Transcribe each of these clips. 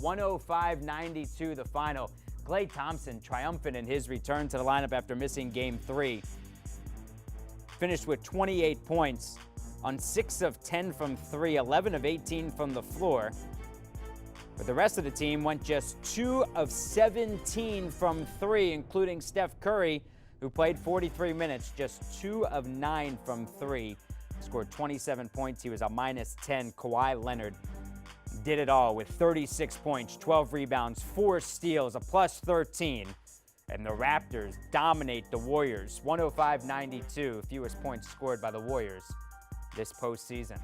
105-92 the final. Klay Thompson triumphant in his return to the lineup after missing Game 3. Finished with 28 points on 6 of 10 from 3, 11 of 18 from the floor. But the rest of the team went just 2 of 17 from 3, including Steph Curry, who played 43 minutes, just 2 of 9 from 3. Scored 27 points. He was a -10. Kawhi Leonard did it all with 36 points, 12 rebounds, 4 steals, a +13. And the Raptors dominate the Warriors, 105-92, fewest points scored by the Warriors this postseason.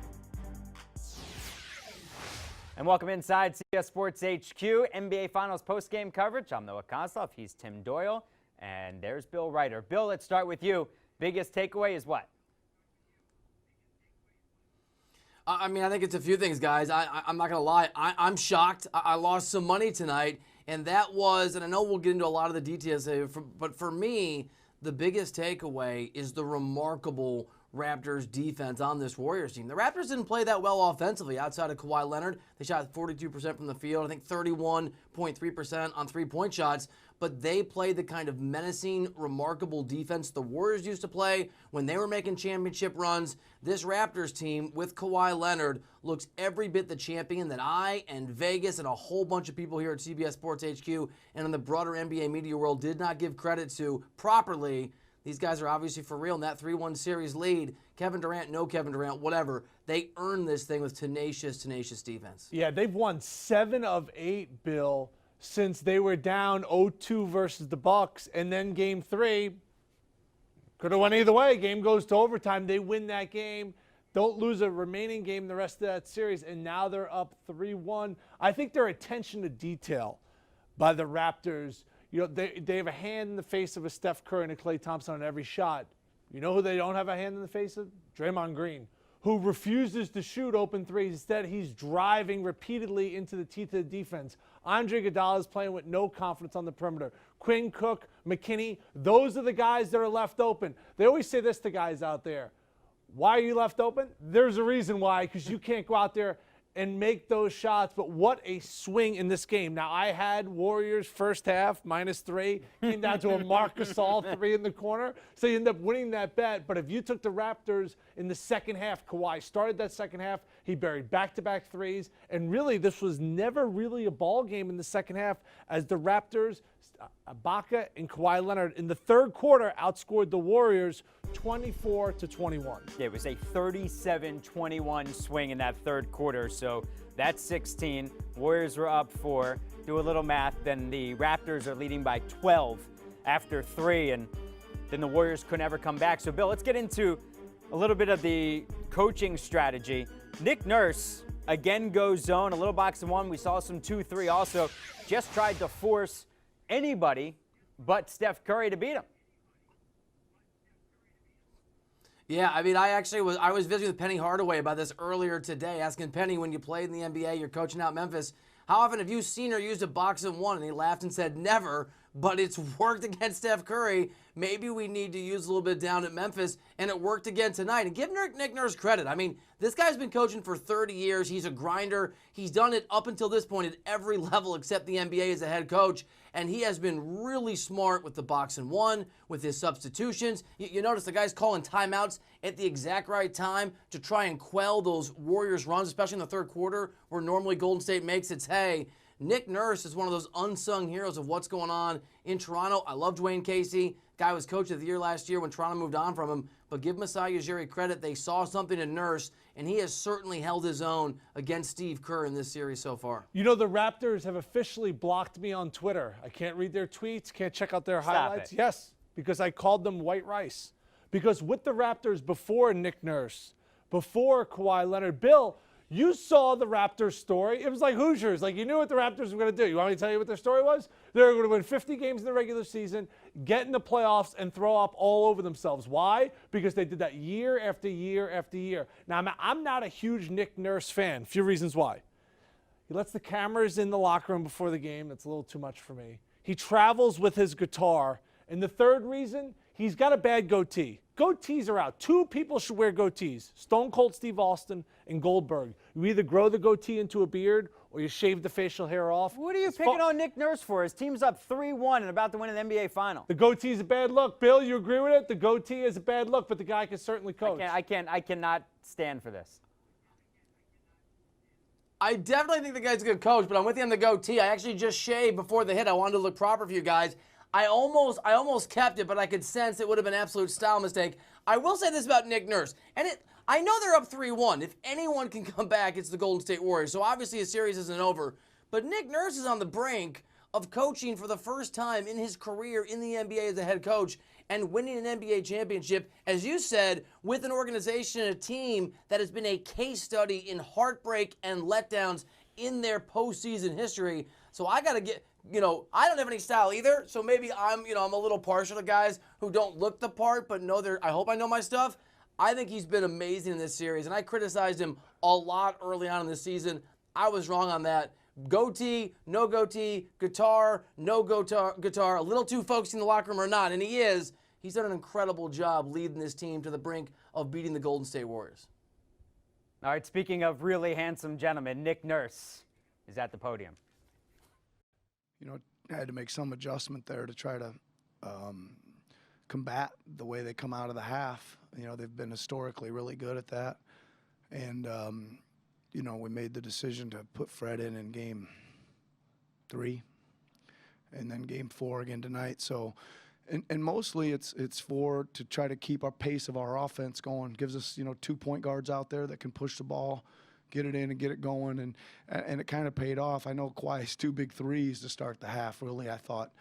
And welcome inside CBS Sports HQ, NBA Finals postgame coverage. I'm Noah Kozlov, he's Tim Doyle, and there's Bill Ryder. Bill, let's start with you. Biggest takeaway is what? I mean, I think it's a few things, guys. I'm not going to lie. I'm shocked. I lost some money tonight, and that was, and I know we'll get into a lot of the details, but for me, the biggest takeaway is the remarkable Raptors defense on this Warriors team. The Raptors didn't play that well offensively outside of Kawhi Leonard. They shot 42% from the field, I think 31.3% on three-point shots, but they played the kind of menacing, remarkable defense the Warriors used to play when they were making championship runs. This Raptors team with Kawhi Leonard looks every bit the champion that I and Vegas and a whole bunch of people here at CBS Sports HQ and in the broader NBA media world did not give credit to properly. These guys are obviously for real in that 3-1 series lead. Kevin Durant, no Kevin Durant, whatever. They earned this thing with tenacious defense. Yeah, they've won 7 of 8, Bill, since they were down 0-2 versus the Bucks. And then Game 3, could have went either way. Game goes to overtime. They win that game. Don't lose a remaining game the rest of that series. And now they're up 3-1. I think their attention to detail by the Raptors, you know, they have a hand in the face of a Steph Curry and a Klay Thompson on every shot. You know who they don't have a hand in the face of? Draymond Green, who refuses to shoot open threes. Instead, he's driving repeatedly into the teeth of the defense. Andre Iguodala is playing with no confidence on the perimeter. Quinn Cook, McKinney, those are the guys that are left open. They always say this to guys out there. Why are you left open? There's a reason why, because you can't go out there and make those shots. But what a swing in this game. Now, I had Warriors first half, -3. Came down to a Marc Gasol 3 in the corner. So you end up winning that bet. But if you took the Raptors in the second half, Kawhi started that second half. He buried back-to-back threes. And really, this was never really a ball game in the second half as the Raptors, Ibaka and Kawhi Leonard, in the third quarter outscored the Warriors 24-21. It was a 37-21 swing in that third quarter, so that's 16. Warriors were up 4. Do a little math, then the Raptors are leading by 12 after 3, and then the Warriors couldn't ever come back. So, Bill, let's get into a little bit of the coaching strategy. Nick Nurse again goes zone, a little box and one. We saw some 2-3 also. Just tried to force anybody but Steph Curry to beat him. Yeah, I mean, I was visiting with Penny Hardaway about this earlier today, asking Penny, when you played in the NBA, you're coaching out Memphis, how often have you seen her use a box and one? And he laughed and said, never, but it's worked against Steph Curry. Maybe we need to use a little bit down at Memphis, and it worked again tonight. And give Nick Nurse credit. I mean, this guy's been coaching for 30 years. He's a grinder. He's done it up until this point at every level except the NBA as a head coach. And he has been really smart with the box and one, with his substitutions. You notice the guy's calling timeouts at the exact right time to try and quell those Warriors runs, especially in the third quarter where normally Golden State makes its hay. Nick Nurse is one of those unsung heroes of what's going on in Toronto. I love Dwayne Casey. Guy was coach of the year last year when Toronto moved on from him. But give Masai Ujiri credit. They saw something in Nurse, and he has certainly held his own against Steve Kerr in this series so far. You know, the Raptors have officially blocked me on Twitter. I can't read their tweets, can't check out their highlights. Yes, because I called them white rice. Because with the Raptors before Nick Nurse, before Kawhi Leonard, Bill, you saw the Raptors story. It was like Hoosiers. Like, you knew what the Raptors were going to do. You want me to tell you what their story was? They were going to win 50 games in the regular season, get in the playoffs, and throw up all over themselves. Why? Because they did that year after year after year. Now, I'm not a huge Nick Nurse fan. A few reasons why. He lets the cameras in the locker room before the game. That's a little too much for me. He travels with his guitar. And the third reason, He's got a bad goatee. Goatees are out. 2 people should wear goatees: Stone Cold Steve Austin and Goldberg. You either grow the goatee into a beard or you shave the facial hair off. What are you picking on Nick Nurse for? His team's up 3-1 and about to win an NBA final. The goatee is a bad look. Bill, you agree with it? The goatee is a bad look, but the guy can certainly coach. I cannot stand for this. I definitely think the guy's a good coach, but I'm with you on the goatee. I actually just shaved before the hit. I wanted to look proper for you guys. I almost kept it, but I could sense it would have been an absolute style mistake. I will say this about Nick Nurse, and I know they're up 3-1. If anyone can come back, it's the Golden State Warriors. So obviously his series isn't over. But Nick Nurse is on the brink of coaching for the first time in his career in the NBA as a head coach and winning an NBA championship, as you said, with an organization and a team that has been a case study in heartbreak and letdowns in their postseason history. So I got to get, I don't have any style either. So maybe I'm a little partial to guys who don't look the part, but I hope I know my stuff. I think he's been amazing in this series, and I criticized him a lot early on in the season. I was wrong on that. Goatee, no goatee, guitar, no guitar, a little too focused in the locker room or not, and he is. He's done an incredible job leading this team to the brink of beating the Golden State Warriors. All right, speaking of really handsome gentlemen, Nick Nurse is at the podium. I had to make some adjustment there to try to combat the way they come out of the half. They've been historically really good at that. And, we made the decision to put Fred in Game 3 and then Game 4 again tonight. So, and mostly it's to try to keep our pace of our offense going. Gives us, 2 point guards out there that can push the ball, get it in and get it going, and it kind of paid off. I know Kawhi's 2 big threes to start the half really, I thought,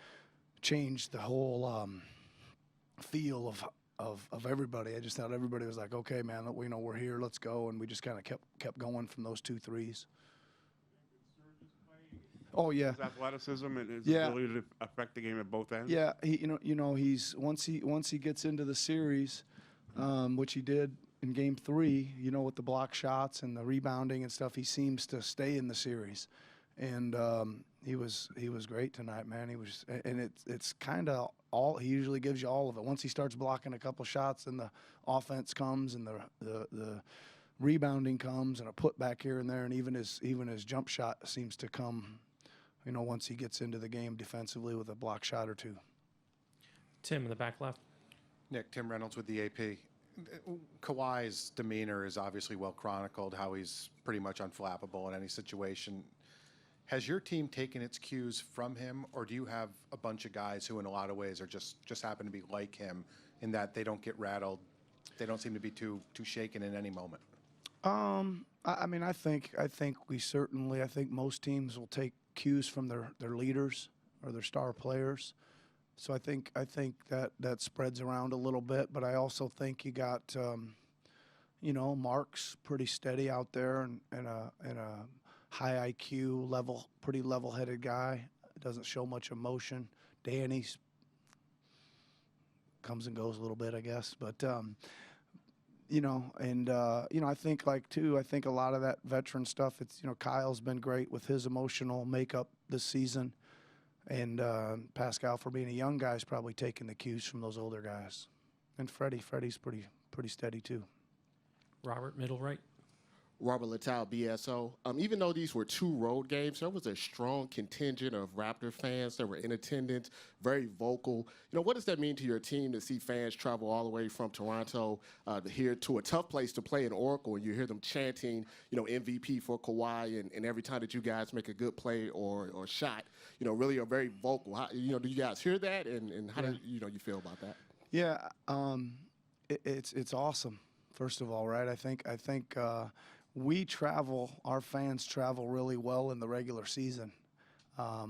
changed the whole feel of everybody. I just thought everybody was like, okay, man, we're here, let's go, and we just kind of kept going from those 2 threes. Oh yeah, his athleticism and his ability to affect the game at both ends. Yeah, he's once he gets into the series, which he did in Game 3, with the block shots and the rebounding and stuff, he seems to stay in the series, and he was great tonight, man. It's kind of all, he usually gives you all of it. Once he starts blocking a couple shots, and the offense comes, and the rebounding comes, and a putback here and there, and even his jump shot seems to come, once he gets into the game defensively with a block shot or 2. Tim in the back left. Nick, Tim Reynolds with the AP. Kawhi's demeanor is obviously well chronicled, how he's pretty much unflappable in any situation. Has your team taken its cues from him, or do you have a bunch of guys who in a lot of ways are just happen to be like him in that they don't get rattled, they don't seem to be too shaken in any moment? I think most teams will take cues from their leaders or their star players. So I think that spreads around a little bit, but I also think you got Mark's pretty steady out there and a high IQ level, pretty level-headed guy. Doesn't show much emotion. Danny's comes and goes a little bit, I guess, but I think I think a lot of that veteran stuff. It's Kyle's been great with his emotional makeup this season. And Pascal, for being a young guy, is probably taking the cues from those older guys. And Freddie's pretty steady too. Robert, middle right. Robert Littell, BSO. Even though these were 2 road games, there was a strong contingent of Raptor fans that were in attendance, very vocal. What does that mean to your team to see fans travel all the way from Toronto here to a tough place to play in Oracle, and you hear them chanting, MVP for Kawhi, and every time that you guys make a good play or shot, really are very vocal. How, do you guys hear that, and how do you feel about that? Yeah, it's awesome. First of all, right? I think our fans travel really well in the regular season.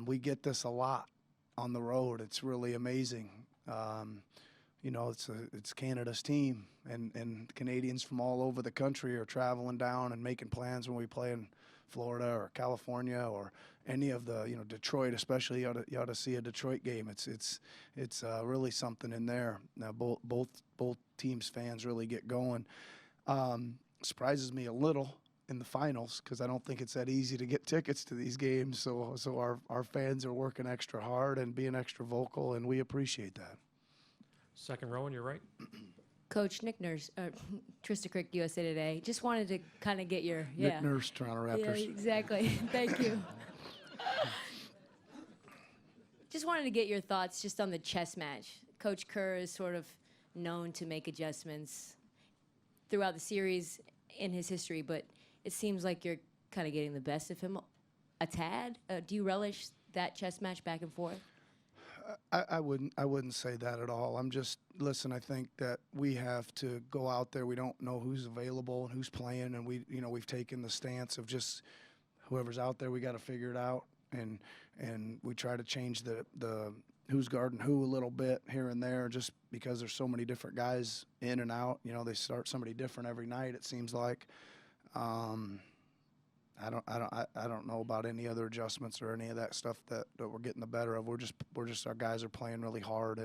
We get this a lot on the road. It's really amazing. It's Canada's team, and Canadians from all over the country are traveling down and making plans when we play in Florida or California or any of the, Detroit especially. You ought to see a Detroit game. It's really something in there. Now both teams' fans really get going. Surprises me a little in the finals because I don't think it's that easy to get tickets to these games. So our fans are working extra hard and being extra vocal, and we appreciate that. Second row on your right. Coach Nick Nurse, Trista Crick, USA Today. Just wanted to kind of get your Nick Nurse, Toronto Raptors. Yeah, exactly. Thank you. Just wanted to get your thoughts just on the chess match. Coach Kerr is sort of known to make adjustments throughout the series in his history, but it seems like you're kind of getting the best of him a tad. Do you relish that chess match back and forth? I wouldn't say that at all. Listen, I think that we have to go out there. We don't know who's available and who's playing, and we've taken the stance of just whoever's out there, we got to figure it out, and we try to change the who's guarding who a little bit here and there, just because there's so many different guys in and out. They start somebody different every night, it seems like. I don't know about any other adjustments or any of that stuff that we're getting the better of. We're just our guys are playing really hard,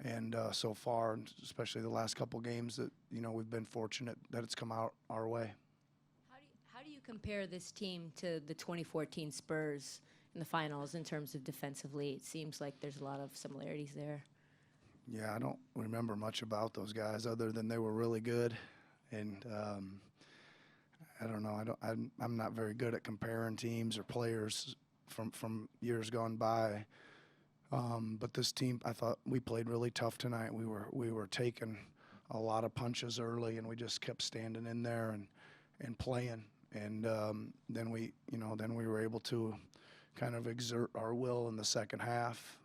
and so far, and especially the last couple games, that we've been fortunate that it's come out our way. How do you compare this team to the 2014 Spurs in the finals in terms of defensively? It seems like there's a lot of similarities there. Yeah, I don't remember much about those guys other than they were really good, and I don't know. I'm not very good at comparing teams or players from years gone by. But this team, I thought we played really tough tonight. We were taking a lot of punches early, and we just kept standing in there and playing. And then we were able to kind of exert our will in the second half.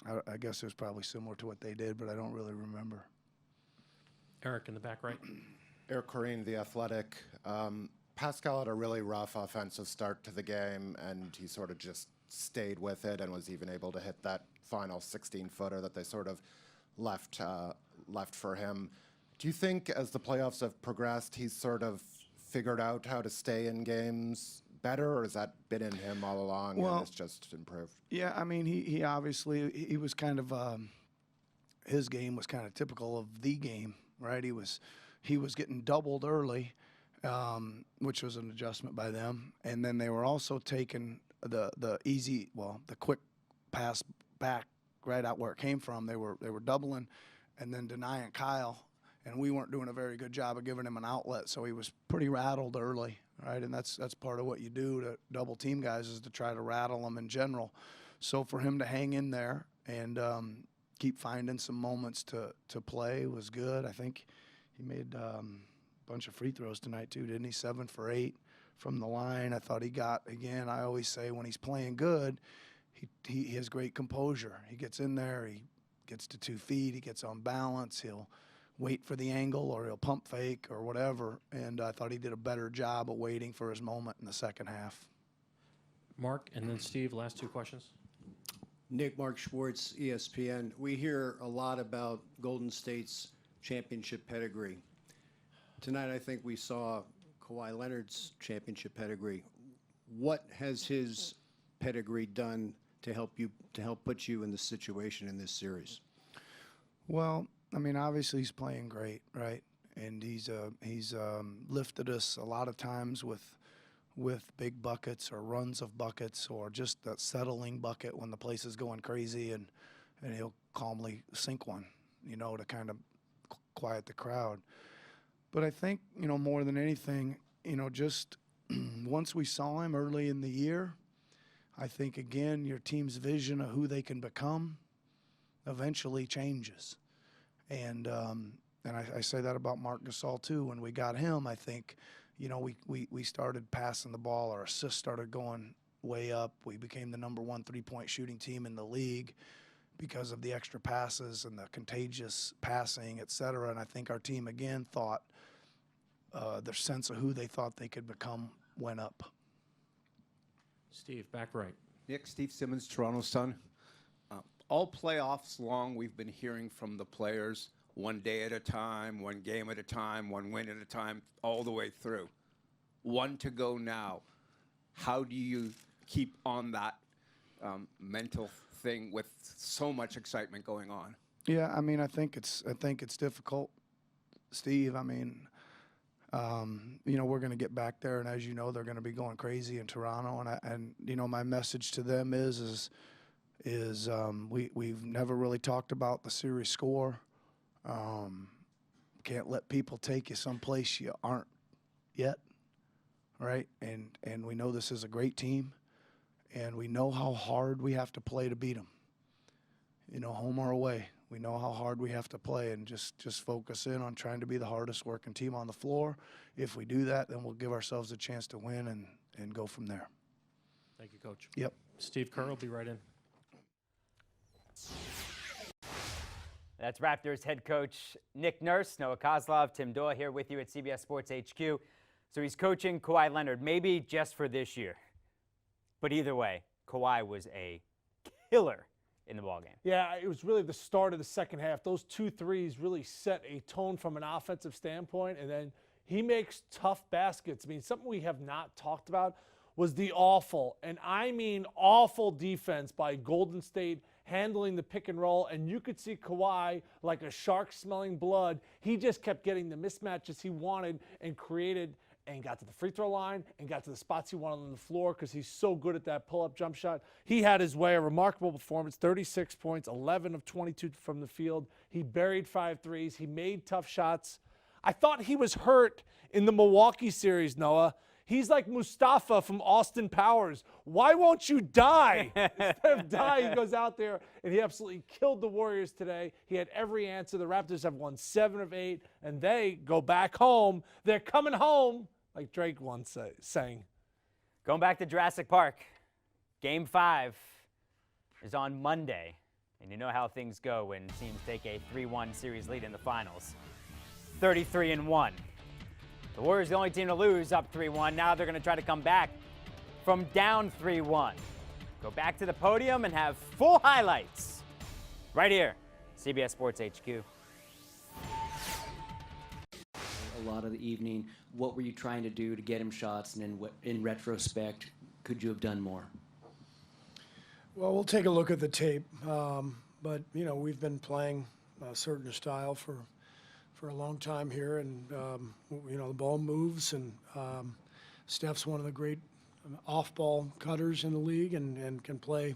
I guess it was probably similar to what they did, but I don't really remember. Eric in the back right. Eric Corrine, The Athletic. Pascal had a really rough offensive start to the game, and he sort of just stayed with it and was even able to hit that final 16-footer that they sort of left for him. Do you think as the playoffs have progressed, he's sort of figured out how to stay in games better, or has that been in him all along and it's just improved? Yeah, I mean, he obviously, he was kind of, his game was kind of typical of the game, right? He was getting doubled early, which was an adjustment by them. And then they were also taking the quick pass back right out where it came from. They were doubling and then denying Kyle. And we weren't doing a very good job of giving him an outlet, so he was pretty rattled early, right? And that's part of what you do to double team guys, is to try to rattle them in general. So for him to hang in there and keep finding some moments to play was good. I think he made a bunch of free throws tonight too, didn't he? 7 for 8 from the line. I thought he got, again, I always say when he's playing good, he has great composure. He gets in there, he gets to 2 feet, he gets on balance, he'll wait for the angle or he'll pump fake or whatever. And I thought he did a better job of waiting for his moment in the second half. Mark and then Steve, last 2 questions. Nick, Mark Schwartz, ESPN. We hear a lot about Golden State's championship pedigree. Tonight, I think we saw Kawhi Leonard's championship pedigree. What has his pedigree done to help put you in this situation in this series? Well, I mean, obviously he's playing great, right? And he's lifted us a lot of times with big buckets or runs of buckets or just that settling bucket when the place is going crazy, and he'll calmly sink one, to kind of quiet the crowd. But I think, more than anything, just once we saw him early in the year, I think, again, your team's vision of who they can become eventually changes. And I say that about Marc Gasol too. When we got him, I think, we started passing the ball. Our assists started going way up. We became the #1 3-point shooting team in the league because of the extra passes and the contagious passing, et cetera. And I think our team, again, thought their sense of who they thought they could become went up. Steve, back right. Nick, Steve Simmons, Toronto Sun. All playoffs long, we've been hearing from the players, one day at a time, one game at a time, one win at a time, all the way through. One to go now. How do you keep on that mental thing with so much excitement going on? Yeah, I mean, I think it's difficult, Steve. I mean, we're going to get back there, and as you know, they're going to be going crazy in Toronto. And my message to them is is we've never really talked about the series score. Can't let people take you someplace you aren't yet, right? And we know this is a great team, and we know how hard we have to play to beat them. You know, home or away, we know how hard we have to play, and just focus in on trying to be the hardest working team on the floor. If we do that, then we'll give ourselves a chance to win and go from there. Thank you, Coach. Yep. Steve Kerr will be right in. That's Raptors head coach Nick Nurse, Noah Kozlov, Tim Doyle here with you at CBS Sports HQ. So he's coaching Kawhi Leonard, maybe just for this year. But either way, Kawhi was a killer in the ballgame. Yeah, it was really the start of the second half. Those 2 threes really set a tone from an offensive standpoint, and then he makes tough baskets. I mean, something we have not talked about was the awful, and I mean awful defense by Golden State handling the pick and roll, and you could see Kawhi like a shark smelling blood. He just kept getting the mismatches he wanted and created and got to the free throw line and got to the spots he wanted on the floor because he's so good at that pull-up jump shot. He had his way, a remarkable performance, 36 points, 11 of 22 from the field. He buried 5 threes. He made tough shots. I thought he was hurt in the Milwaukee series, Noah. He's like Mustafa from Austin Powers. Why won't you die? Instead of dying, he goes out there, and he absolutely killed the Warriors today. He had every answer. The Raptors have won 7 of 8, and they go back home. They're coming home, like Drake once sang. Going back to Jurassic Park, Game 5 is on Monday. And you know how things go when teams take a 3-1 series lead in the finals. 33-1. The Warriors are the only team to lose, up 3-1. Now they're going to try to come back from down 3-1. Go back to the podium and have full highlights right here, CBS Sports HQ. A lot of the evening, what were you trying to do to get him shots, and in retrospect, could you have done more? Well, we'll take a look at the tape, but you know, we've been playing a certain style for a long time here, and you know, the ball moves, and Steph's one of the great off-ball cutters in the league, and can play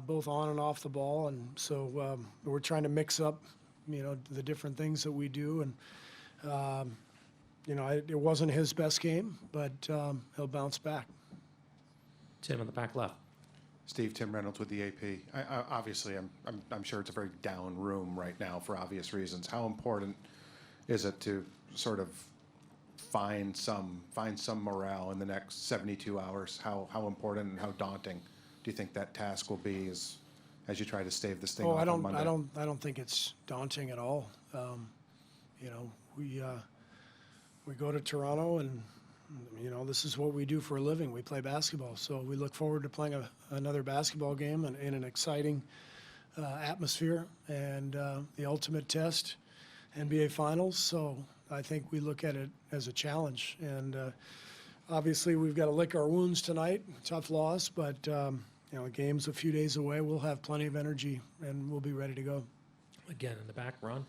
both on and off the ball, and so we're trying to mix up, you know, the different things that we do, and you know, it wasn't his best game, but he'll bounce back. Tim on the back left. Steve, Tim Reynolds with the AP. Obviously, I'm sure it's a very down room right now for obvious reasons. How important is it to sort of find some morale in the next 72 hours? How important and how daunting do you think that task will be as you try to stave this thing off on Monday? I don't think it's daunting at all. You know, we go to Toronto, and you know, this is what we do for a living. We play basketball, so we look forward to playing another basketball game in an exciting atmosphere, and the ultimate test, NBA Finals. So I think we look at it as a challenge, and obviously we've got to lick our wounds tonight. Tough loss, but you know, the game's a few days away. We'll have plenty of energy, and we'll be ready to go. Again in the back, Ron.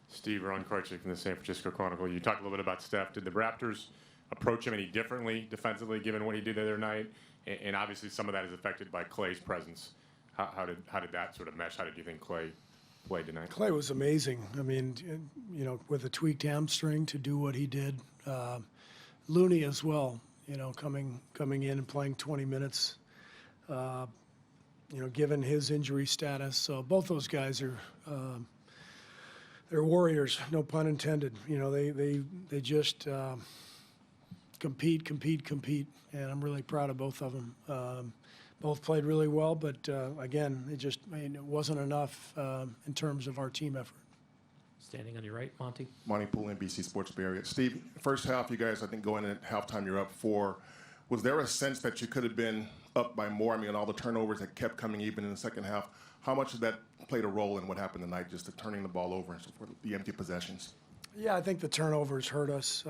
Steve, Ron Korchik from the San Francisco Chronicle. You talked a little bit about Steph. Did the Raptors approach him any differently defensively, given what he did the other night? And obviously some of that is affected by Clay's presence. How did that sort of mesh? How did you think Clay played tonight? Clay was amazing. I mean, you know, with a tweaked hamstring to do what he did. Looney as well, you know, coming in and playing 20 minutes, you know, given his injury status. So both those guys are they're warriors, no pun intended. You know, they just compete, and I'm really proud of both of them. Both played really well, but again, it wasn't enough in terms of our team effort. Standing on your right, Monty. Monty Poole, NBC Sports Bay Area. Steve, first half, you guys, I think going in at halftime, you're up 4. Was there a sense that you could have been up by more? I mean, all the turnovers that kept coming even in the second half. How much of that played a role in what happened tonight, just the turning the ball over and so forth, the empty possessions? Yeah, I think the turnovers hurt us.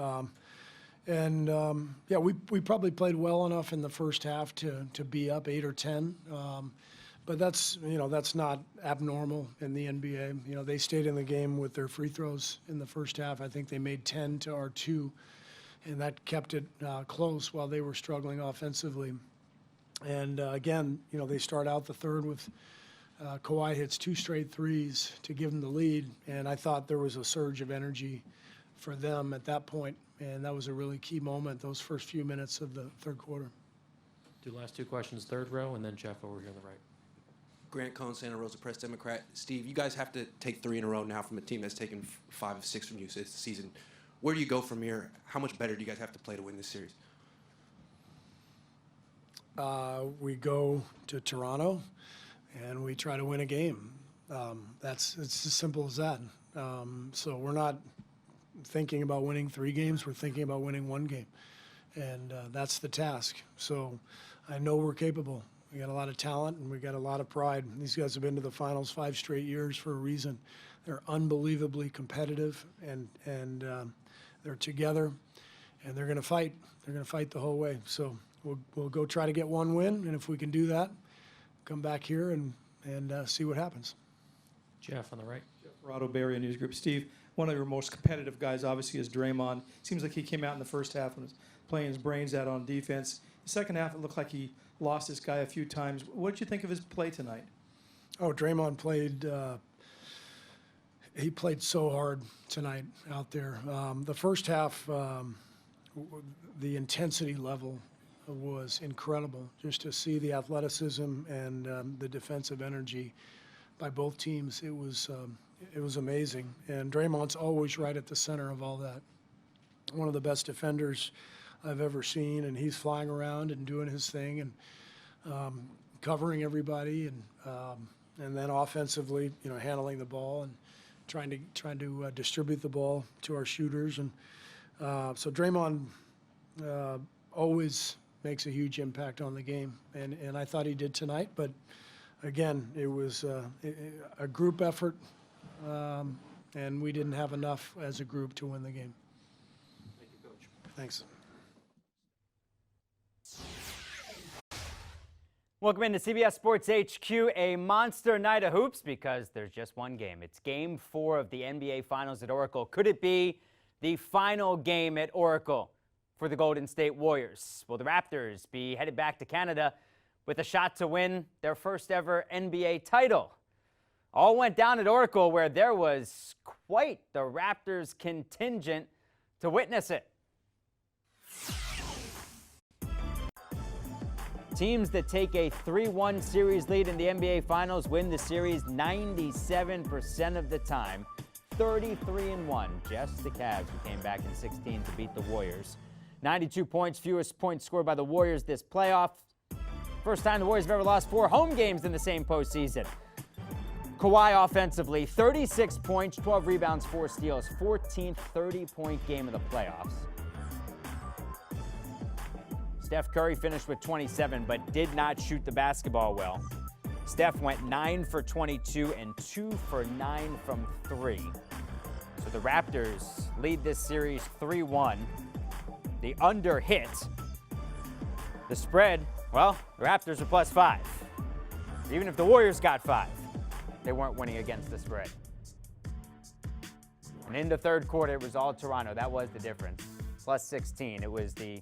Yeah, we probably played well enough in the first half to be up 8 or 10. But that's not abnormal in the NBA. You know, they stayed in the game with their free throws in the first half. I think they made 10 to our 2, and that kept it close while they were struggling offensively. And again, you know, they start out the third with Kawhi hits 2 straight threes to give them the lead, and I thought there was a surge of energy for them at that point, and that was a really key moment, those first few minutes of the third quarter. Do last 2 questions, third row, and then Jeff over here on the right. Grant Cohn, Santa Rosa Press Democrat. Steve, you guys have to take 3 in a row now from a team that's taken 5 of 6 from you this season. Where do you go from here? How much better do you guys have to play to win this series? We go to Toronto, and we try to win a game. It's as simple as that. So we're not thinking about winning 3 games. We're thinking about winning 1 game, and that's the task. So I know we're capable. We got a lot of talent, and we got a lot of pride. These guys have been to the finals 5 straight years for a reason. They're unbelievably competitive, and they're together, and they're going to fight. They're going to fight the whole way. So we'll go try to get 1 win, and if we can do that, come back here and see what happens. Jeff on the right. Corrado Barria News Group. Steve, one of your most competitive guys, obviously, is Draymond. Seems like he came out in the first half and was playing his brains out on defense. The second half, it looked like he lost this guy a few times. What did you think of his play tonight? Oh, Draymond played. He played so hard tonight out there. The first half, the intensity level was incredible. Just to see the athleticism and the defensive energy by both teams, it was amazing. And Draymond's always right at the center of all that. One of the best defenders I've ever seen, and he's flying around and doing his thing and covering everybody, and then offensively, you know, handling the ball and trying to distribute the ball to our shooters. And so Draymond always makes a huge impact on the game, and I thought he did tonight. But again, it was a group effort, and we didn't have enough as a group to win the game. Thank you, Coach. Thanks. Welcome into CBS Sports HQ, a monster night of hoops because there's just one game. It's Game 4 of the NBA Finals at Oracle. Could it be the final game at Oracle for the Golden State Warriors? Will the Raptors be headed back to Canada with a shot to win their first ever NBA title? All went down at Oracle, where there was quite the Raptors contingent to witness it. Teams that take a 3-1 series lead in the NBA Finals win the series 97% of the time. 33-1, just the Cavs, who came back in 16 to beat the Warriors. 92 points, fewest points scored by the Warriors this playoff. First time the Warriors have ever lost 4 home games in the same postseason. Kawhi offensively, 36 points, 12 rebounds, 4 steals, 14th 30-point game of the playoffs. Steph Curry finished with 27, but did not shoot the basketball well. Steph went 9 for 22 and 2 for 9 from 3. So the Raptors lead this series 3-1. The under hit. The spread, well, the Raptors are +5. Even if the Warriors got 5, they weren't winning against the spread. And in the third quarter, it was all Toronto. That was the difference. +16. It was the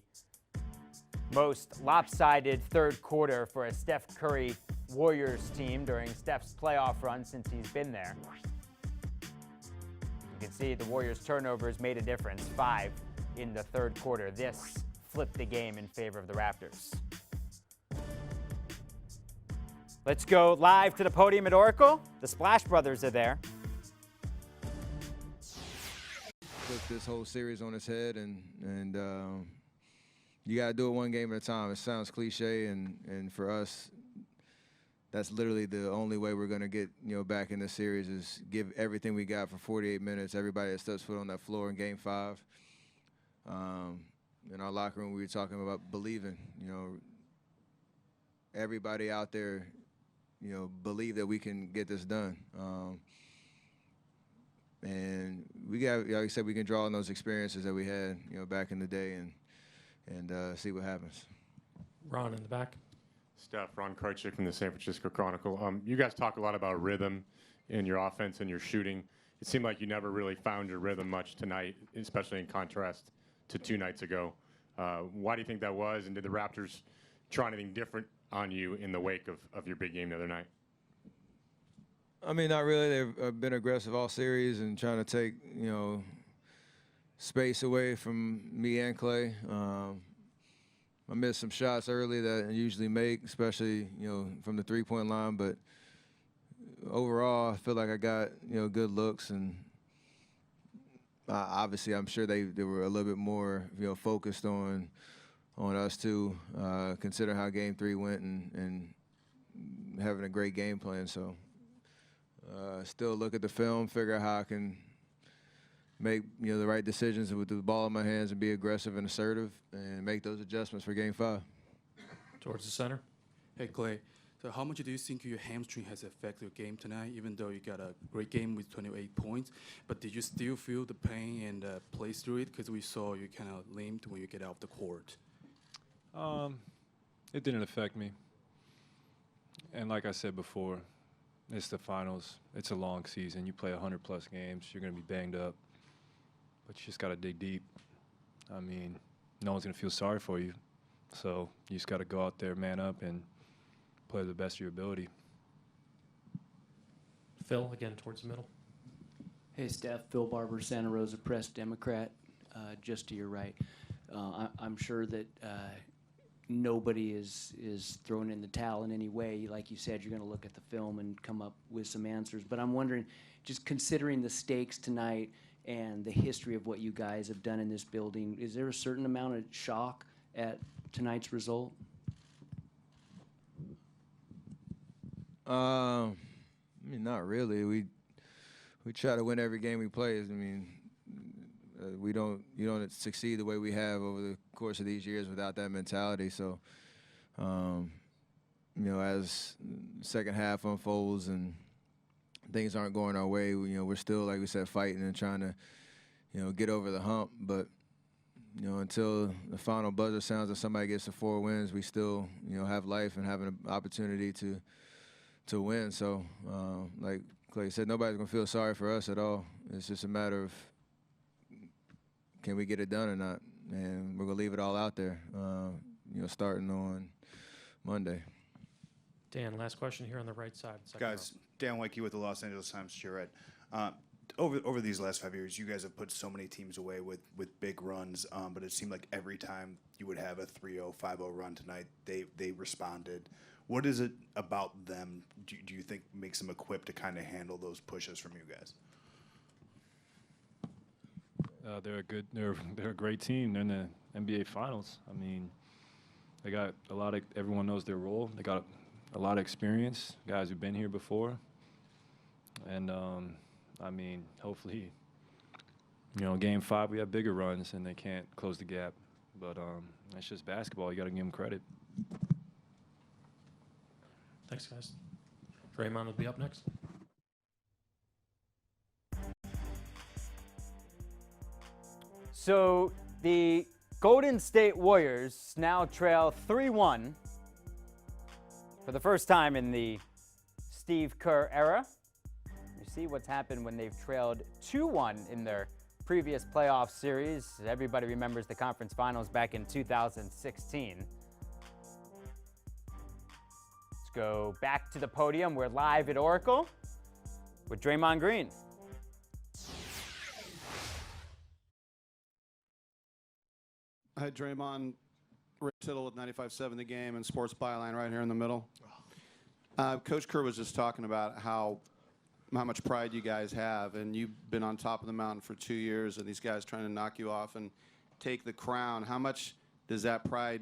most lopsided third quarter for a Steph Curry Warriors team during Steph's playoff run since he's been there. You can see the Warriors' turnovers made a difference, 5 in the third quarter. This flipped the game in favor of the Raptors. Let's go live to the podium at Oracle. The Splash Brothers are there. Put this whole series on its head, and you got to do it one game at a time. It sounds cliche, and for us, that's literally the only way we're going to get back in this series is give everything we got for 48 minutes. Everybody that steps foot on that floor in Game 5. In our locker room, we were talking about believing. Everybody out there, believe that we can get this done. And we got, like I said, we can draw on those experiences that we had, back in the day, and see what happens. Ron in the back. Steph, Ron Krejcik from the San Francisco Chronicle. You guys talk a lot about rhythm in your offense and your shooting. It seemed like you never really found your rhythm much tonight, especially in contrast to 2 nights ago. Why do you think that was? And did the Raptors try anything different on you in the wake of your big game the other night? I mean, not really. They've been aggressive all series and trying to take, space away from me and Clay. I missed some shots early that I usually make, especially, from the three-point line. But overall, I feel like I got, good looks. And obviously, I'm sure they were a little bit more, focused on us too, considering how Game 3 went and having a great game plan. So still look at the film, figure out how I can make the right decisions with the ball in my hands and be aggressive and assertive and make those adjustments for Game 5. Towards the center. Hey, Clay. So how much do you think your hamstring has affected your game tonight, even though you got a great game with 28 points? But did you still feel the pain and play through it? Because we saw you kind of limped when you get off the court. It didn't affect me. And like I said before, it's the finals. It's a long season. You play 100-plus games. You're going to be banged up. But you just got to dig deep. I mean, no one's going to feel sorry for you. So you just got to go out there, man up, and play to the best of your ability. Phil, again, towards the middle. Hey, Steph. Phil Barber, Santa Rosa Press, Democrat, just to your right. I'm sure that nobody is throwing in the towel in any way. Like you said, you're going to look at the film and come up with some answers. But I'm wondering, just considering the stakes tonight and the history of what you guys have done in this building, is there a certain amount of shock at tonight's result? I mean, not really. We try to win every game we play. I mean, you don't succeed the way we have over the course of these years without that mentality. So, as the second half unfolds and things aren't going our way, we're still, like we said, fighting and trying to, get over the hump. But, until the final buzzer sounds and somebody gets the 4 wins, we still, have life and have an opportunity to win. So, like Clay said, nobody's going to feel sorry for us at all. It's just a matter of, can we get it done or not? And we're going to leave it all out there, starting on Monday. Dan, last question here on the right side. Guys, Dan Wakey with the Los Angeles Times-Charette. Over these last 5 years, you guys have put so many teams away with big runs, but it seemed like every time you would have a 3-0, 5-0 run tonight, they responded. What is it about them do you think makes them equipped to kind of handle those pushes from you guys? They're a great team. They're in the NBA Finals. I mean, they got everyone knows their role. They got a lot of experience, guys who've been here before. And, I mean, hopefully, Game 5 we have bigger runs and they can't close the gap. But that's just basketball. You got to give them credit. Thanks, guys. Draymond will be up next. So the Golden State Warriors now trail 3-1 for the first time in the Steve Kerr era. You see what's happened when they've trailed 2-1 in their previous playoff series. Everybody remembers the conference finals back in 2016. Let's go back to the podium. We're live at Oracle with Draymond Green. Hi, Draymond. Rick Tittle with 95.7 The Game and Sports Byline right here in the middle. Coach Kerr was just talking about how much pride you guys have, and you've been on top of the mountain for 2 years, and these guys trying to knock you off and take the crown. How much does that pride,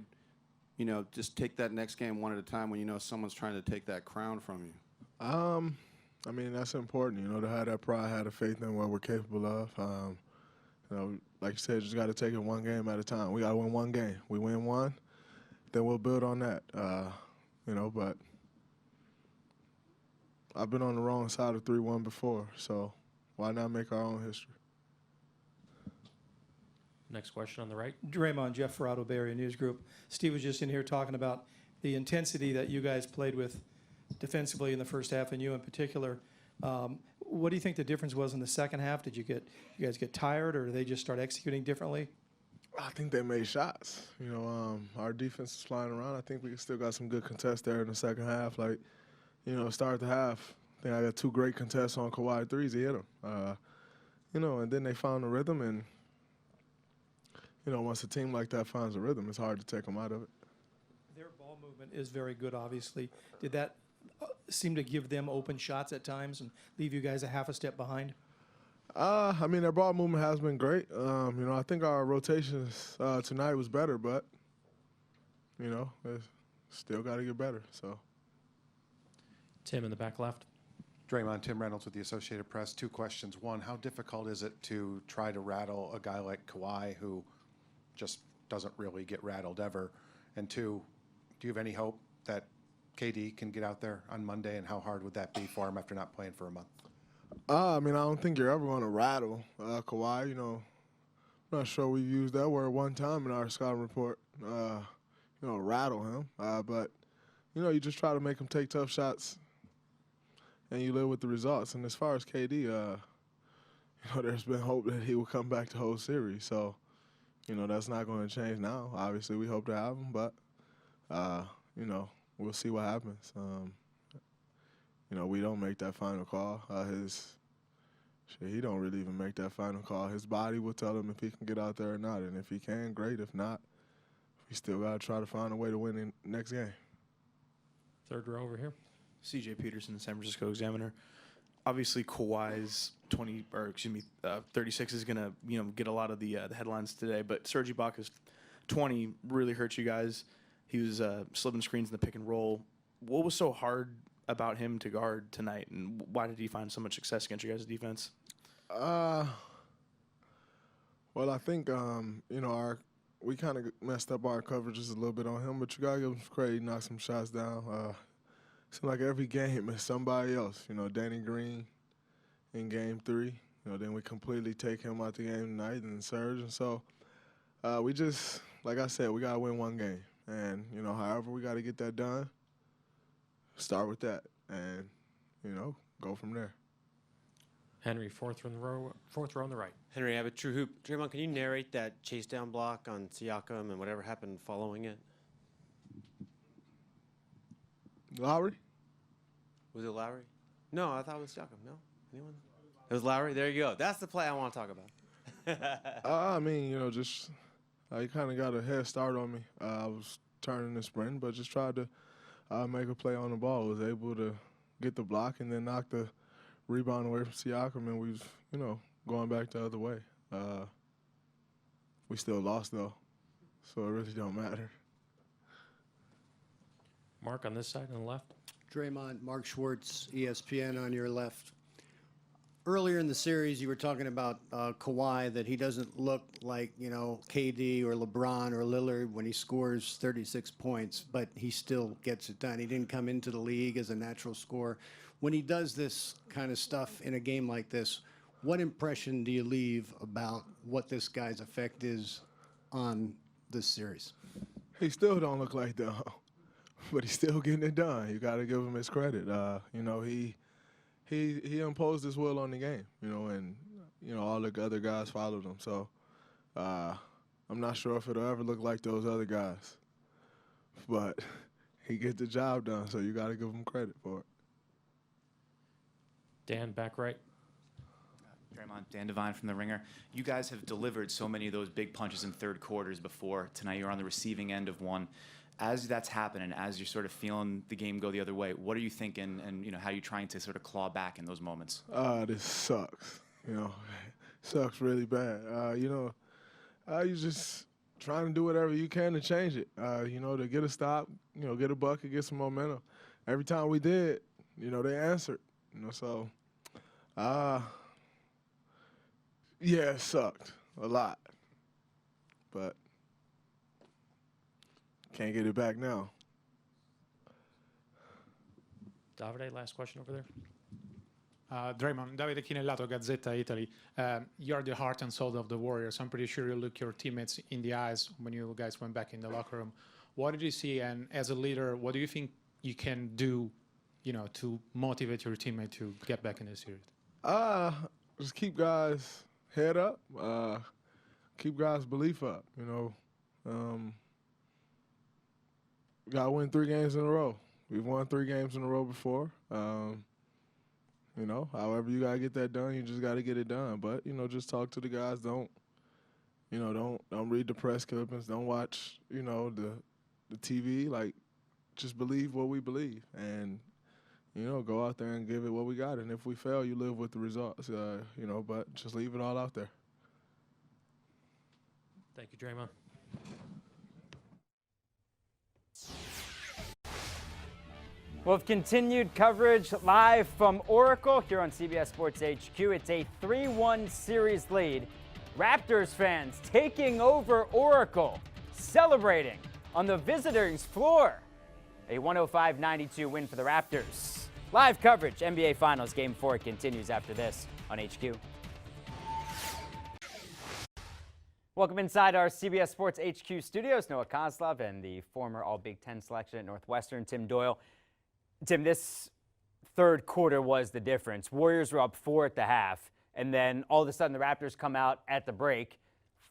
just take that next game one at a time when you know someone's trying to take that crown from you? I mean, that's important, to have that pride, have the faith in what we're capable of. Like you said, just got to take it one game at a time. We got to win one game. We win one, then we'll build on that. But I've been on the wrong side of 3-1 before, so why not make our own history? Next question on the right. Draymond, Jeff Ferrato, Bay Area News Group. Steve was just in here talking about the intensity that you guys played with defensively in the first half, and you in particular. What do you think the difference was in the second half? Did you guys get tired, or did they just start executing differently? I think they made shots. You know, our defense is flying around. I think we still got some good contests there in the second half. Like, you know, start the half, I think I got 2 great contests on Kawhi threes. He hit them. You know, and then they found the rhythm. And, you know, once a team like that finds a rhythm, it's hard to take them out of it. Their ball movement is very good, obviously. Did that seem to give them open shots at times and leave you guys a half a step behind? I mean, their ball movement has been great. You know, I think our rotations tonight was better, but, you know, still got to get better. So, Tim in the back left. Draymond, Tim Reynolds with the Associated Press. 2 questions. One, how difficult is it to try to rattle a guy like Kawhi who just doesn't really get rattled ever? And 2, do you have any hope that KD can get out there on Monday, and how hard would that be for him after not playing for a month? I mean, I don't think you're ever going to rattle Kawhi. You know, I'm not sure we've used that word one time in our scouting report. You know, rattle him. But, you know, you just try to make him take tough shots, and you live with the results. And as far as KD, you know, there's been hope that he will come back the whole series. So, you know, that's not going to change now. Obviously, we hope to have him, but, you know, we'll see what happens. You know, we don't make that final call. He don't really even make that final call. His body will tell him if he can get out there or not. And if he can, great. If not, we still got to try to find a way to win the next game. Third row over here. C.J. Peterson, the San Francisco Examiner. Obviously, Kawhi's 36 is gonna get a lot of the headlines today. But Serge Ibaka's 20 really hurt you guys. He was slipping screens in the pick and roll. What was so hard about him to guard tonight, and why did he find so much success against your guys' defense? Well, I think you know, we kind of messed up our coverages a little bit on him, but you gotta give him credit. He knocked some shots down. Seems like every game is somebody else. You know, Danny Green in Game 3. You know, then we completely take him out the game tonight, and Serge. And so we just, like I said, we gotta win one game, and you know, however we gotta get that done. Start with that, and you know, go from there. Henry, fourth row on the right. Henry, I have a true hoop. Draymond, can you narrate that chase down block on Siakam and whatever happened following it? Lowry? Was it Lowry? No, I thought it was Siakam. No? Anyone? It was Lowry? There you go. That's the play I want to talk about. I mean, you know, just he kind of got a head start on me. I was turning the sprint, but just tried to make a play on the ball. Was able to get the block and then knock the rebound away from Siakam, and we was, you know, going back the other way. We still lost, though, so it really don't matter. Mark on this side on the left. Draymond, Mark Schwartz, ESPN on your left. Earlier in the series, you were talking about Kawhi, that he doesn't look like, you know, KD or LeBron or Lillard when he scores 36 points, but he still gets it done. He didn't come into the league as a natural scorer. When he does this kind of stuff in a game like this, what impression do you leave about what this guy's effect is on this series? He still don't look like that, but he's still getting it done. You got to give him his credit. You know, he imposed his will on the game, you know, and, you know, all the other guys followed him. So I'm not sure if it'll ever look like those other guys. But he gets the job done, so you got to give him credit for it. Dan, back right. Draymond, Dan Devine from The Ringer. You guys have delivered so many of those big punches in third quarters before. Tonight you're on the receiving end of one. As that's happening, as you're sort of feeling the game go the other way, what are you thinking, and you know, how are you trying to sort of claw back in those moments? This sucks. You know, sucks really bad. You know, you just trying to do whatever you can to change it. You know, to get a stop, you know, get a bucket, get some momentum. Every time we did, you know, they answered. You know, so yeah, it sucked a lot, but can't get it back now. Davide, last question over there. Draymond, Davide Chinellato, Gazzetta Italy. You're the heart and soul of the Warriors. I'm pretty sure you look your teammates in the eyes when you guys went back in the locker room. What did you see? And as a leader, what do you think you can do, you know, to motivate your teammate to get back in the series? Just keep guys head up, keep guys' belief up. Got to win 3 games in a row. We've won 3 games in a row before. However you got to get that done, you just got to get it done. But, just talk to the guys. Don't read the press clippings. Don't watch, the TV. Like, just believe what we believe. And, go out there and give it what we got. And if we fail, you live with the results, but just leave it all out there. Thank you, Draymond. We'll have continued coverage live from Oracle here on CBS Sports HQ. It's a 3-1 series lead. Raptors fans taking over Oracle, celebrating on the visitors' floor. A 105-92 win for the Raptors. Live coverage, NBA Finals Game 4 continues after this on HQ. Welcome inside our CBS Sports HQ studios. Noah Kozlov and the former All-Big Ten selection at Northwestern, Tim Doyle. Tim, this third quarter was the difference. Warriors were up 4 at the half, and then all of a sudden the Raptors come out at the break,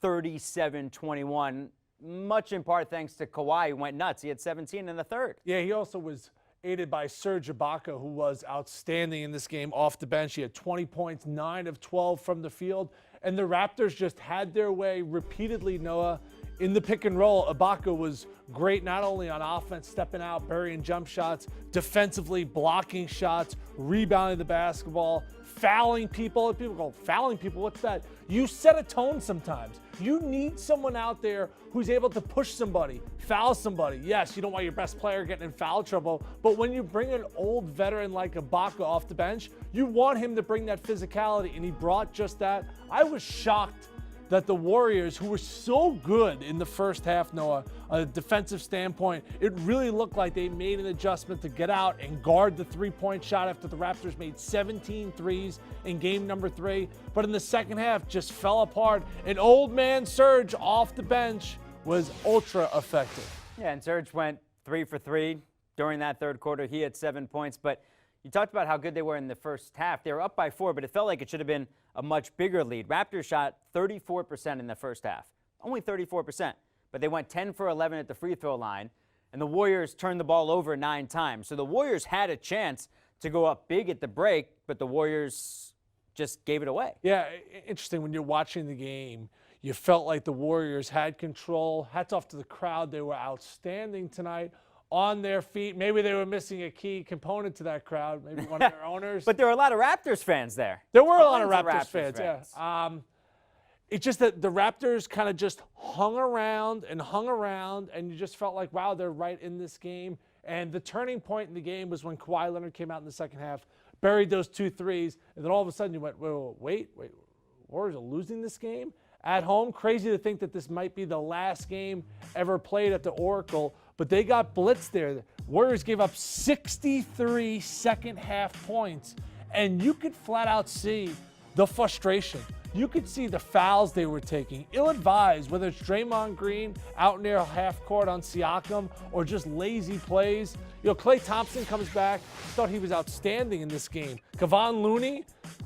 37-21, much in part thanks to Kawhi, who went nuts. He had 17 in the third. Yeah, he also was aided by Serge Ibaka, who was outstanding in this game off the bench. He had 20 points, 9 of 12 from the field, and the Raptors just had their way repeatedly, Noah. In the pick and roll, Ibaka was great not only on offense, stepping out, burying jump shots, defensively blocking shots, rebounding the basketball, fouling people. And people go, fouling people, what's that? You set a tone sometimes. You need someone out there who's able to push somebody, foul somebody. Yes, you don't want your best player getting in foul trouble, but when you bring an old veteran like Ibaka off the bench, you want him to bring that physicality, and he brought just that. I was shocked that the Warriors, who were so good in the first half, Noah, on a defensive standpoint, it really looked like they made an adjustment to get out and guard the three-point shot after the Raptors made 17 threes in game number 3. But in the second half, just fell apart. And old man Serge off the bench was ultra effective. Yeah, and Serge went 3 for 3 during that third quarter. He had 7 points, but you talked about how good they were in the first half. They were up by 4, but it felt like it should have been a much bigger lead. Raptors shot 34% in the first half, only 34%, but they went 10 for 11 at the free throw line, and the Warriors turned the ball over 9 times. So the Warriors had a chance to go up big at the break, but the Warriors just gave it away. Yeah, interesting. When you're watching the game, you felt like the Warriors had control. Hats off to the crowd. They were outstanding tonight. On their feet. Maybe they were missing a key component to that crowd, maybe one of their owners. But there were a lot of Raptors fans there. There were a lot of Raptors fans, yeah. It's just that the Raptors kind of just hung around, and you just felt like, wow, they're right in this game. And the turning point in the game was when Kawhi Leonard came out in the second half, buried those 2 threes, and then all of a sudden you went, wait, Warriors are losing this game? At home, crazy to think that this might be the last game ever played at the Oracle, but they got blitzed there. The Warriors gave up 63 second half points, and you could flat out see the frustration. You could see the fouls they were taking, ill-advised, whether it's Draymond Green out near half court on Siakam or just lazy plays. Klay Thompson comes back. I thought he was outstanding in this game. Kevon Looney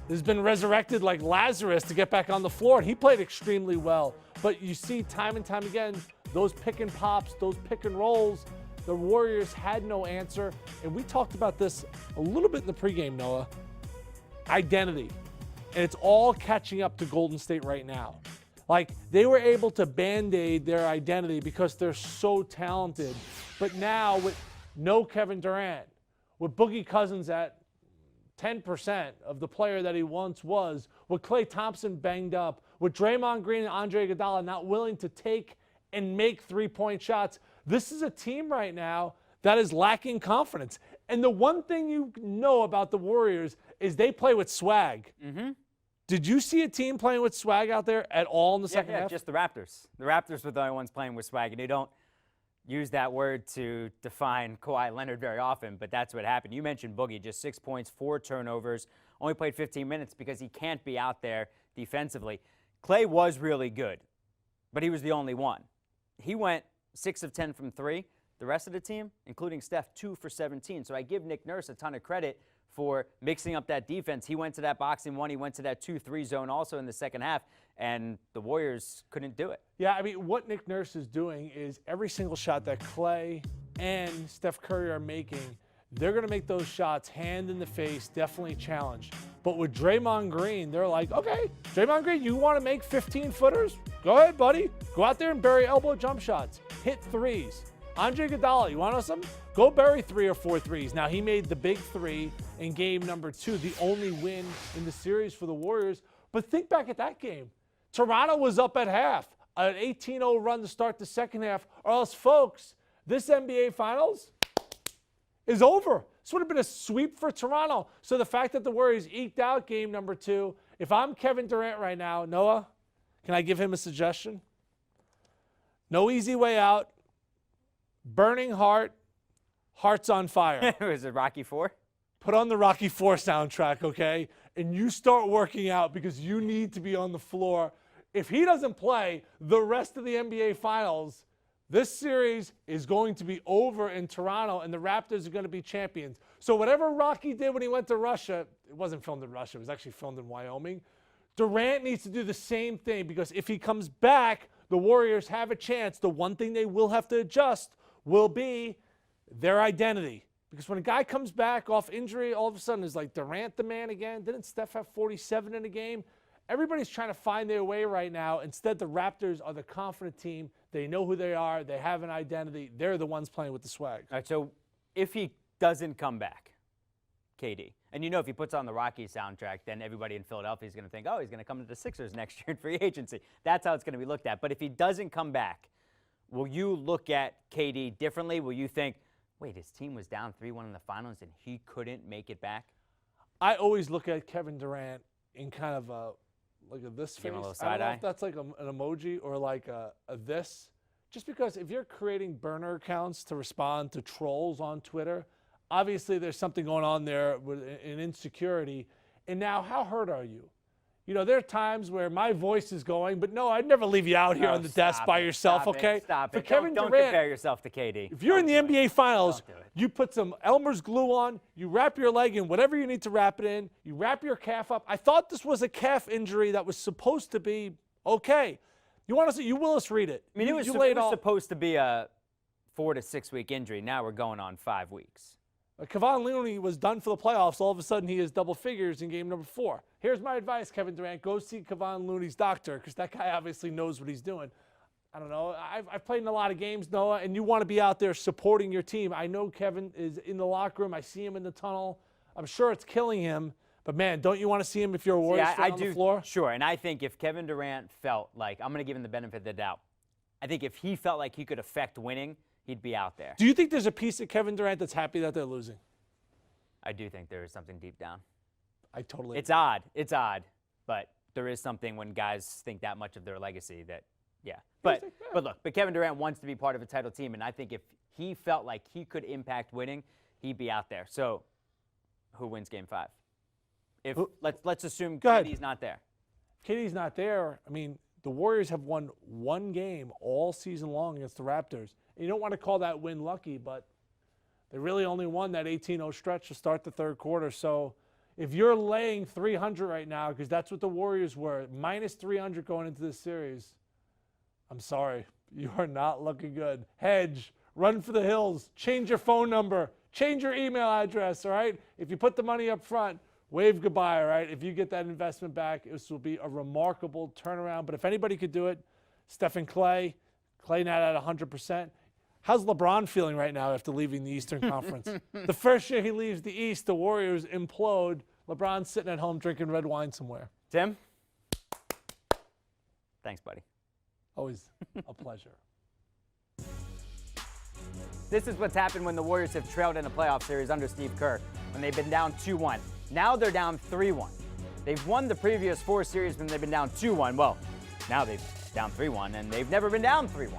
has been resurrected like Lazarus to get back on the floor, and he played extremely well. But you see time and time again, those pick and pops, those pick and rolls, the Warriors had no answer. And we talked about this a little bit in the pregame, Noah. Identity. And it's all catching up to Golden State right now. Like, they were able to band-aid their identity because they're so talented. But now, with no Kevin Durant, with Boogie Cousins at 10% of the player that he once was, with Klay Thompson banged up, with Draymond Green and Andre Iguodala not willing to take and make three-point shots, this is a team right now that is lacking confidence. And the one thing you know about the Warriors is they play with swag. Mm-hmm. Did you see a team playing with swag out there at all in the second half? Just the Raptors. The Raptors were the only ones playing with swag, and they don't use that word to define Kawhi Leonard very often, but that's what happened. You mentioned Boogie, just 6 points, 4 turnovers, only played 15 minutes because he can't be out there defensively. Klay was really good, but he was the only one. He went 6 of 10 from 3, The rest of the team, including Steph, 2 for 17. So I give Nick Nurse a ton of credit for mixing up that defense. He went to that boxing one. He went to that 2-3 zone also in the second half, and the Warriors couldn't do it. Yeah, I mean, what Nick Nurse is doing is every single shot that Clay and Steph Curry are making, they're going to make those shots hand in the face, definitely challenged. But with Draymond Green, they're like, okay, Draymond Green, you want to make 15-footers? Go ahead, buddy. Go out there and bury elbow jump shots. Hit threes. Andre Iguodala, you want to know something? Go bury 3 or 4 threes. Now, he made the big 3 in game number 2, the only win in the series for the Warriors. But think back at that game. Toronto was up at half, an 18-0 run to start the second half, or else, folks, this NBA Finals is over. This would have been a sweep for Toronto. So the fact that the Warriors eked out game number 2, if I'm Kevin Durant right now, Noah, can I give him a suggestion? No easy way out. Burning heart, heart's on fire. Was it Rocky IV? Put on the Rocky IV soundtrack, okay? And you start working out because you need to be on the floor. If he doesn't play the rest of the NBA Finals, this series is going to be over in Toronto, and the Raptors are going to be champions. So whatever Rocky did when he went to Russia, it wasn't filmed in Russia. It was actually filmed in Wyoming. Durant needs to do the same thing, because if he comes back, the Warriors have a chance. The one thing they will have to adjust will be their identity. Because when a guy comes back off injury, all of a sudden is like Durant the man again. Didn't Steph have 47 in a game? Everybody's trying to find their way right now. Instead, the Raptors are the confident team. They know who they are. They have an identity. They're the ones playing with the swag. All right, so if he doesn't come back, KD, and you know if he puts on the Rocky soundtrack, then everybody in Philadelphia is going to think, oh, he's going to come to the Sixers next year in free agency. That's how it's going to be looked at. But if he doesn't come back, will you look at KD differently? Will you think, wait, his team was down 3-1 in the finals and he couldn't make it back? I always look at Kevin Durant in kind of like a this face. Give him a little I don't know side-eye. if that's like an emoji or like a this. Just because if you're creating burner accounts to respond to trolls on Twitter, obviously there's something going on there with an insecurity. And now, how hurt are you? You know, there are times where my voice is going, but no, I'd never leave you out here on the desk by yourself, okay? Stop For it. Kevin Don't Durant, compare yourself to KD. if you're in the NBA Finals, you put some Elmer's glue on, you wrap your leg in whatever you need to wrap it in, you wrap your calf up. I thought this was a calf injury that was supposed to be okay. You want to see? You Willis read it. I mean, it was supposed to be a 4 to 6 week injury. Now we're going on 5 weeks. Kawhi Leonard was done for the playoffs. All of a sudden, he is double figures in game number 4. Here's my advice, Kevin Durant. Go see Kawhi Leonard's doctor, because that guy obviously knows what he's doing. I don't know. I've played in a lot of games, Noah, and you want to be out there supporting your team. I know Kevin is in the locker room. I see him in the tunnel. I'm sure it's killing him. But, man, don't you want to see him if you're a Warriors fan on the floor? Sure, and I think if Kevin Durant felt like, I'm going to give him the benefit of the doubt, I think if he felt like he could affect winning, he'd be out there. Do you think there's a piece of Kevin Durant that's happy that they're losing? I do think there is something deep down. I totally It's odd. It's odd. But there is something when guys think that much of their legacy that, yeah. But look, Kevin Durant wants to be part of a title team, and I think if he felt like he could impact winning, he'd be out there. So who wins game 5? If let's assume KD's not there. KD's not there. I mean, the Warriors have won one game all season long against the Raptors. And you don't want to call that win lucky, but they really only won that 18-0 stretch to start the third quarter. So if you're laying 300 right now, because that's what the Warriors were, minus 300 going into this series, I'm sorry. You are not looking good. Hedge, run for the hills, change your phone number, change your email address, all right? If you put the money up front, wave goodbye, all right? If you get that investment back, this will be a remarkable turnaround. But if anybody could do it, Stephen Clay not at 100%. How's LeBron feeling right now after leaving the Eastern Conference? The first year he leaves the East, the Warriors implode. LeBron's sitting at home drinking red wine somewhere. Tim? Thanks, buddy. Always a pleasure. This is what's happened when the Warriors have trailed in a playoff series under Steve Kerr, when they've been down 2-1. Now they're down 3-1. They've won the previous 4 series when they've been down 2-1. Well, now they've down 3-1, and they've never been down 3-1.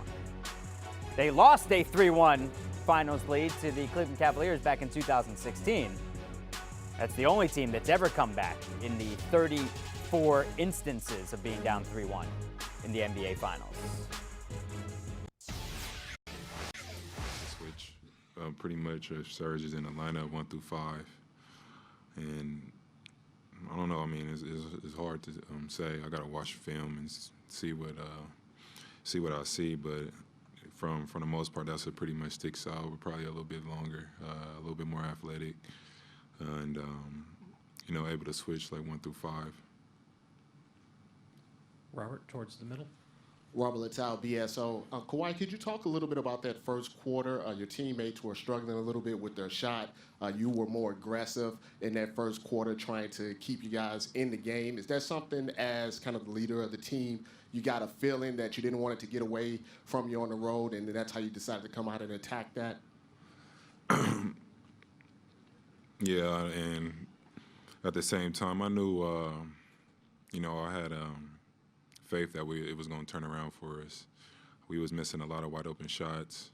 They lost a 3-1 finals lead to the Cleveland Cavaliers back in 2016. That's the only team that's ever come back in the 34 instances of being down 3-1 in the NBA Finals. This was pretty much Serge is in the lineup 1 through 5, and I don't know. I mean, it's hard to say. I got to watch film and see what I see, but for the most part, that's what pretty much sticks out. We're probably a little bit longer, a little bit more athletic, and you know, able to switch like 1 through 5. Robert, towards the middle. Robert Littell, BSO. Kawhi, could you talk a little bit about that first quarter? Your teammates were struggling a little bit with their shot. You were more aggressive in that first quarter, trying to keep you guys in the game. Is that something, as kind of the leader of the team, you got a feeling that you didn't want it to get away from you on the road, and that's how you decided to come out and attack that? Yeah, and at the same time, I knew, you know, I had faith that it was going to turn around for us. We was missing a lot of wide open shots.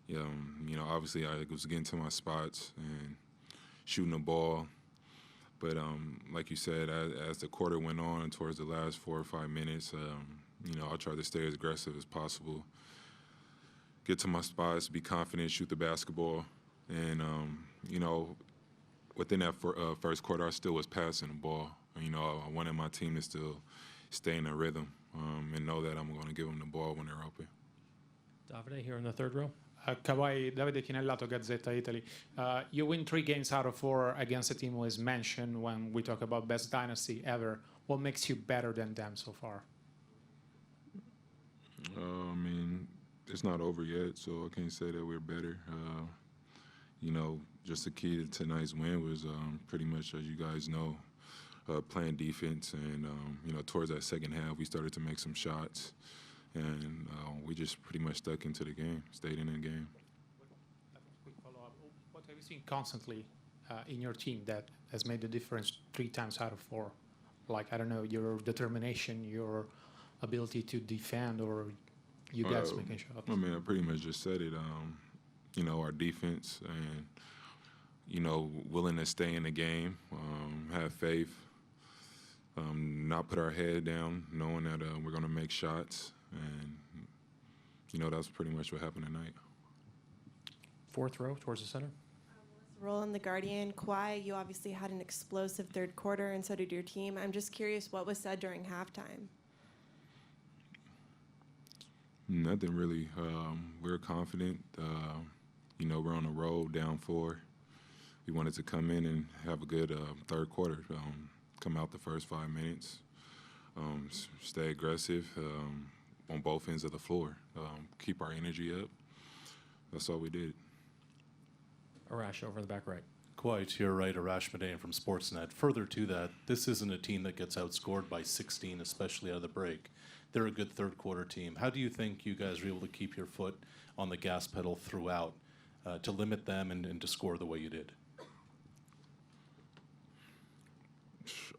You know, obviously I was getting to my spots and shooting the ball. But like you said, as the quarter went on towards the last 4 or 5 minutes, you know, I tried to stay as aggressive as possible, get to my spots, be confident, shoot the basketball. And, you know, within that first quarter, I still was passing the ball. You know, I wanted my team to still stay in a rhythm and know that I'm going to give them the ball when they're open. Davide here in the third row. Kawhi, Davide Chinellato, Gazzetta Italy. You win 3 games out of 4 against a team who is mentioned when we talk about best dynasty ever. What makes you better than them so far? I mean, it's not over yet, so I can't say that we're better. You know, just the key to tonight's win was pretty much, as you guys know, playing defense. And, you know, towards that second half, we started to make some shots. And we just pretty much stuck into the game, stayed in the game. Quick follow-up. What have you seen constantly in your team that has made the difference 3 times out of 4? Like, I don't know, your determination, your ability to defend, or you guys making shots? I mean, I pretty much just said it. You know, our defense and, you know, willing to stay in the game, have faith, not put our head down, knowing that we're going to make shots. And, you know, that's pretty much what happened tonight. Fourth row towards the center. Role in the Guardian. Kawhi, you obviously had an explosive third quarter, and so did your team. I'm just curious what was said during halftime. Nothing really. We're confident. You know, we're on the road, down 4. We wanted to come in and have a good third quarter. Come out the first 5 minutes. Stay aggressive on both ends of the floor. Keep our energy up. That's all we did. Arash over in the back right. Kawhi, to your right, Arash Madain from Sportsnet. Further to that, this isn't a team that gets outscored by 16, especially out of the break. They're a good third quarter team. How do you think you guys are able to keep your foot on the gas pedal throughout to limit them and to score the way you did?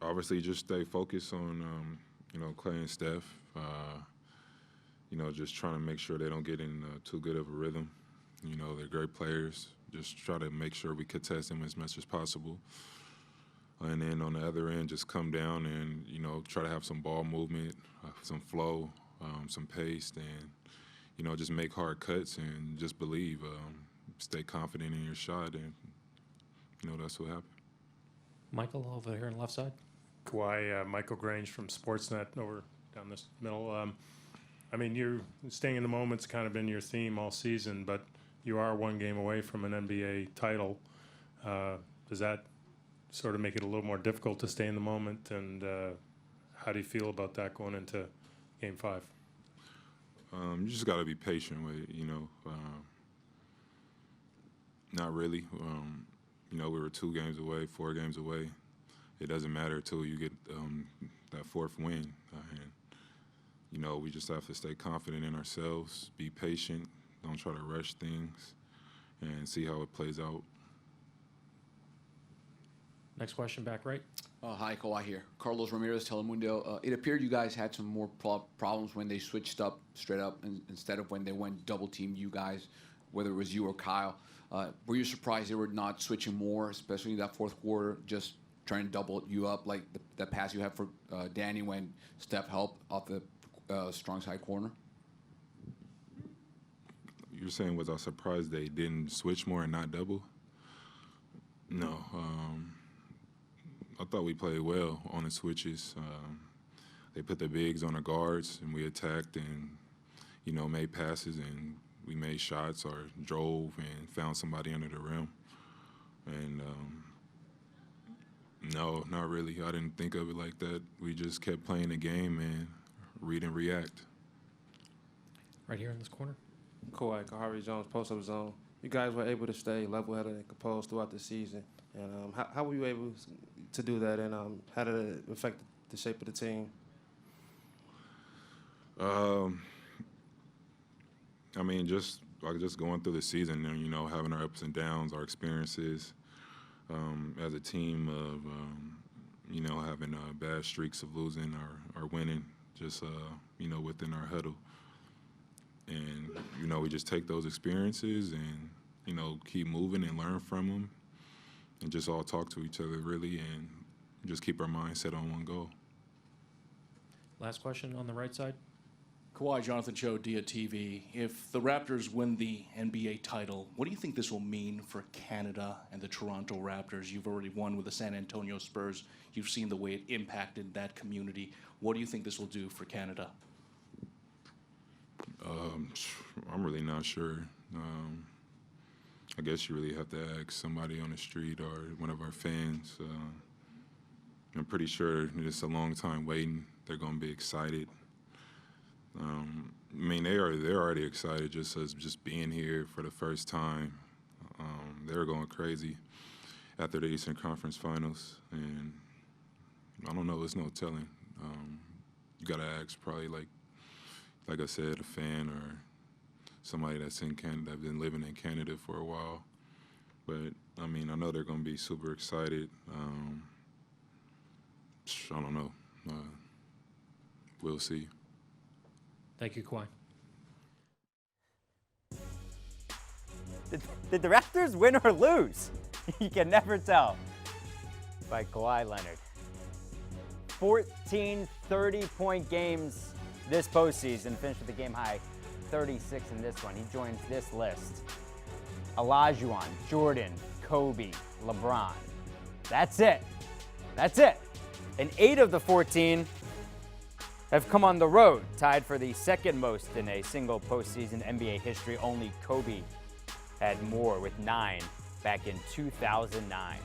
Obviously, just stay focused on, you know, Clay and Steph. You know, just trying to make sure they don't get in too good of a rhythm. You know, they're great players. Just try to make sure we contest them as much as possible. And then on the other end, just come down and, you know, try to have some ball movement, some flow, some pace, and, you know, just make hard cuts and just believe. Stay confident in your shot, and, you know, that's what happened. Michael over here on the left side. Kawhi, Michael Grange from Sportsnet over down this middle. I mean, you're staying in the moment's kind of been your theme all season, but you are 1 game away from an NBA title. Does that sort of make it a little more difficult to stay in the moment? And how do you feel about that going into Game 5? You just got to be patient with it, you know. Not really. You know, we were 2 games away, 4 games away. It doesn't matter until you get that 4th win. And, you know, we just have to stay confident in ourselves, be patient, don't try to rush things, and see how it plays out. Next question, back right. Hi, Kawhi here. Carlos Ramirez, Telemundo. It appeared you guys had some more problems when they switched up straight up instead of when they went double team you guys, whether it was you or Kyle. Were you surprised they were not switching more, especially in that 4th quarter, just trying to double you up like the pass you had for Danny when Steph helped off the strong side corner? you're saying, was I surprised they didn't switch more and not double? No. I thought we played well on the switches. They put the bigs on the guards, and we attacked and, made passes, and we made shots or drove and found somebody under the rim. And no, not really. I didn't think of it like that. We just kept playing the game and read and react. Right here in this corner. Kawhi Jones, post-up zone. You guys were able to stay level-headed and composed throughout the season. And how were you able to do that, and how did it affect the shape of the team? I mean, just going through the season and, having our ups and downs, our experiences as a team of, having bad streaks of losing or winning, just, within our huddle. And, we just take those experiences and, keep moving and learn from them and just all talk to each other, really, and just keep our mindset on one goal. Last question on the right side. Kawhi, Jonathan Cho, Dia TV. If the Raptors win the NBA title, what do you think this will mean for Canada and the Toronto Raptors? You've already won with the San Antonio Spurs. You've seen the way it impacted that community. What do you think this will do for Canada? I'm really not sure. I guess you really have to ask somebody on the street or one of our fans. I'm pretty sure it's a long time waiting. They're going to be excited. I mean, they're already excited just being here for the first time. They were going crazy after the Eastern Conference Finals, and I don't know. There's no telling. You got to ask probably like I said, a fan or somebody that's in Canada, that's been living in Canada for a while. But I mean, I know they're going to be super excited. I don't know. We'll see. Thank you, Kawhi. Did the Raptors win or lose? You can never tell. By Kawhi Leonard. 14 30-point games this postseason, finished with a game-high 36 in this one. He joins this list. Olajuwon, Jordan, Kobe, LeBron. That's it. That's it. And 8 of the 14 have come on the road, tied for the second most in a single postseason NBA history. Only Kobe had more with 9 back in 2009.